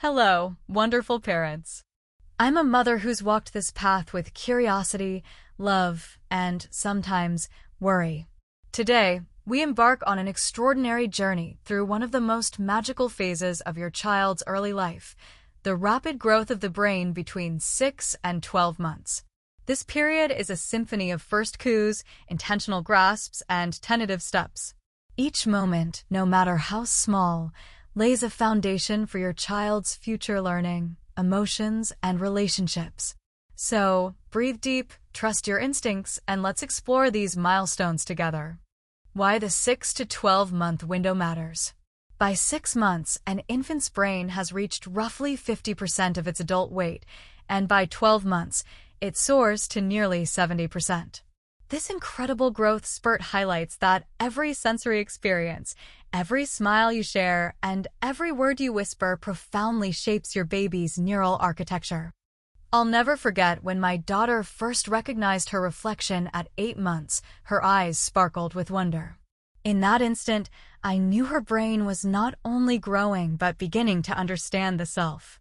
Hello, wonderful parents. I'm a mother who's walked this path with curiosity, love, and sometimes worry. Today, we embark on an extraordinary journey through one of the most magical phases of your child's early life, the rapid growth of the brain between 6 and 12 months. This period is a symphony of first coups, intentional grasps, and tentative steps. Each moment, no matter how small, lays a foundation for your child's future learning, emotions, and relationships. So, breathe deep, trust your instincts, and let's explore these milestones together. Why the 6 to 12 month window matters. By 6 months, an infant's brain has reached roughly 50% of its adult weight, and by 12 months, it soars to nearly 70%. This incredible growth spurt highlights that every sensory experience, every smile you share, and every word you whisper profoundly shapes your baby's neural architecture. I'll never forget when my daughter first recognized her reflection at 8 months, her eyes sparkled with wonder. In that instant, I knew her brain was not only growing but beginning to understand the self.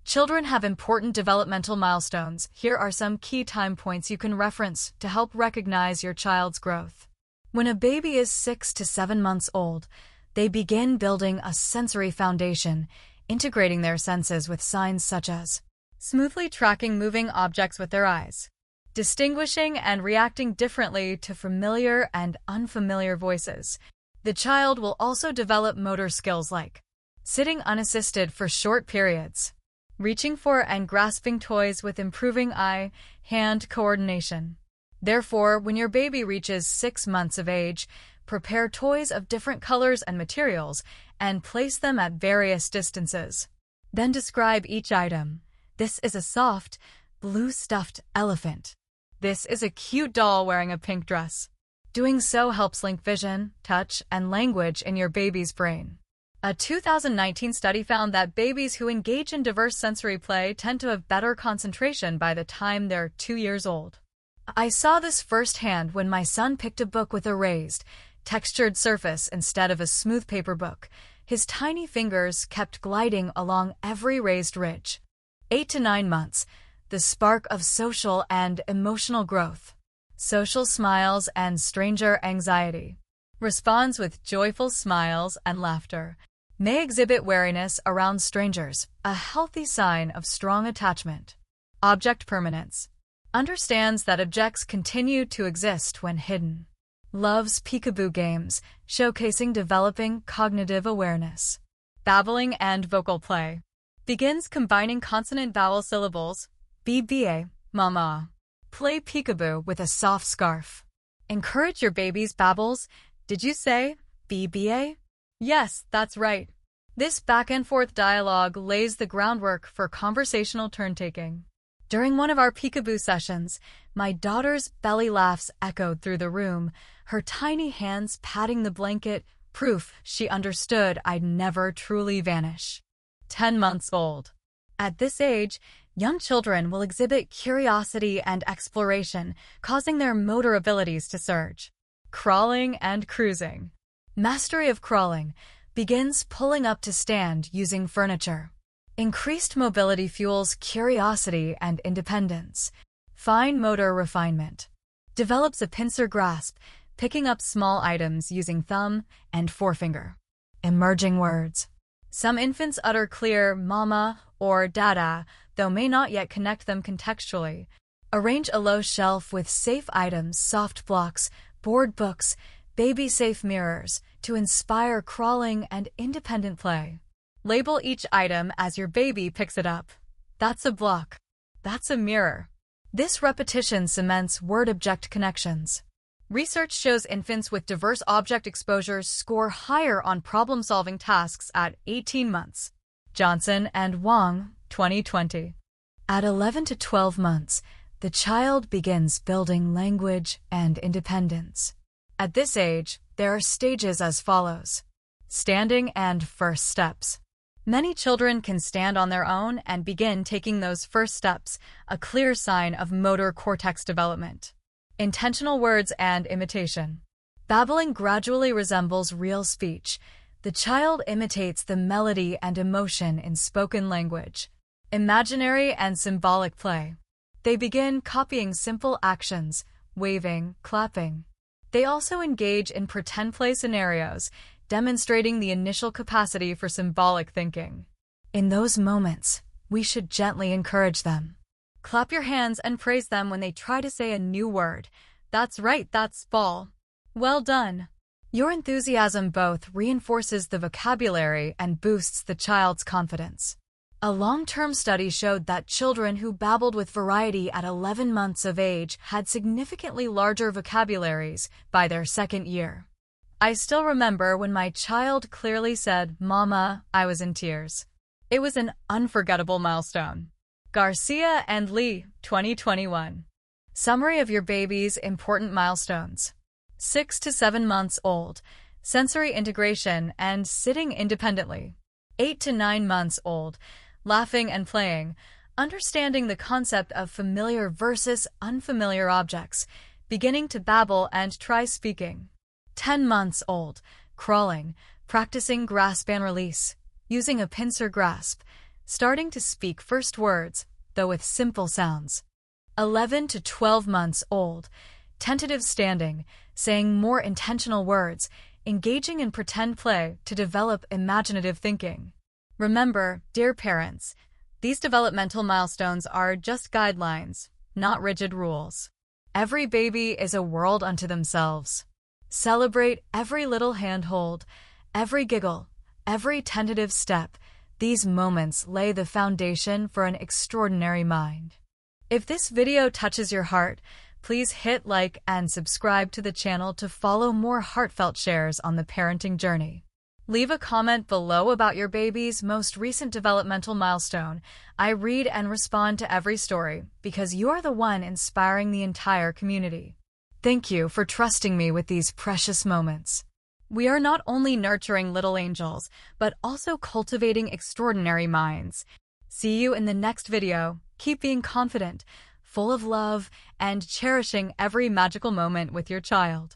Children have important developmental milestones. Here are some key time points you can reference to help recognize your child's growth. When a baby is 6 to 7 months old, they begin building a sensory foundation, integrating their senses with signs such as smoothly tracking moving objects with their eyes, distinguishing and reacting differently to familiar and unfamiliar voices. The child will also develop motor skills like sitting unassisted for short periods, reaching for and grasping toys with improving eye-hand coordination. Therefore, when your baby reaches 6 months of age, prepare toys of different colors and materials and place them at various distances. Then describe each item. This is a soft, blue stuffed elephant. This is a cute doll wearing a pink dress. Doing so helps link vision, touch, and language in your baby's brain. A 2019 study found that babies who engage in diverse sensory play tend to have better concentration by the time they're 2 years old. I saw this firsthand when my son picked a book with a raised, textured surface instead of a smooth paper book. His tiny fingers kept gliding along every raised ridge. 8 to 9 months, the spark of social and emotional growth. Social smiles and stranger anxiety. Responds with joyful smiles and laughter. May exhibit wariness around strangers, a healthy sign of strong attachment. Object permanence. Understands that objects continue to exist when hidden. Loves peekaboo games, showcasing developing cognitive awareness. Babbling and vocal play. Begins combining consonant-vowel syllables, BBA, mama. Play peekaboo with a soft scarf. Encourage your baby's babbles. Did you say BBA? Yes, that's right. This back-and-forth dialogue lays the groundwork for conversational turn-taking. During one of our peekaboo sessions, my daughter's belly laughs echoed through the room, her tiny hands patting the blanket, proof she understood I'd never truly vanish. 10 months old. At this age, young children will exhibit curiosity and exploration, causing their motor abilities to surge. Crawling and cruising. Mastery of crawling begins pulling up to stand using furniture. Increased mobility fuels curiosity and independence. Fine motor refinement. Develops a pincer grasp, picking up small items using thumb and forefinger. Emerging words. Some infants utter clear mama or dada, though may not yet connect them contextually. Arrange a low shelf with safe items, soft blocks, board books, baby-safe mirrors to inspire crawling and independent play. Label each item as your baby picks it up. That's a block. That's a mirror. This repetition cements word-object connections. Research shows infants with diverse object exposures score higher on problem-solving tasks at 18 months. Johnson and Wang, 2020. At 11 to 12 months, the child begins building language and independence. At this age, there are stages as follows. Standing and first steps. Many children can stand on their own and begin taking those first steps, a clear sign of motor cortex development. Intentional words and imitation. Babbling gradually resembles real speech. The child imitates the melody and emotion in spoken language, imaginary and symbolic play. They begin copying simple actions, waving, clapping. They also engage in pretend play scenarios, demonstrating the initial capacity for symbolic thinking. In those moments, we should gently encourage them. Clap your hands and praise them when they try to say a new word. That's right, that's ball. Well done. Your enthusiasm both reinforces the vocabulary and boosts the child's confidence. A long-term study showed that children who babbled with variety at 11 months of age had significantly larger vocabularies by their second year. I still remember when my child clearly said, "Mama," I was in tears. It was an unforgettable milestone. Garcia and Lee, 2021. Summary of your baby's important milestones. 6 to 7 months old, sensory integration and sitting independently. 8 to 9 months old, laughing and playing, understanding the concept of familiar versus unfamiliar objects, beginning to babble and try speaking. 10 months old, crawling, practicing grasp and release, using a pincer grasp, starting to speak first words, though with simple sounds. 11 to 12 months old, tentative standing, saying more intentional words, engaging in pretend play to develop imaginative thinking. Remember, dear parents, these developmental milestones are just guidelines, not rigid rules. Every baby is a world unto themselves. Celebrate every little handhold, every giggle, every tentative step. These moments lay the foundation for an extraordinary mind. If this video touches your heart, please hit like and subscribe to the channel to follow more heartfelt shares on the parenting journey. Leave a comment below about your baby's most recent developmental milestone. I read and respond to every story because you're the one inspiring the entire community. Thank you for trusting me with these precious moments. We are not only nurturing little angels, but also cultivating extraordinary minds. See you in the next video. Keep being confident, full of love, and cherishing every magical moment with your child.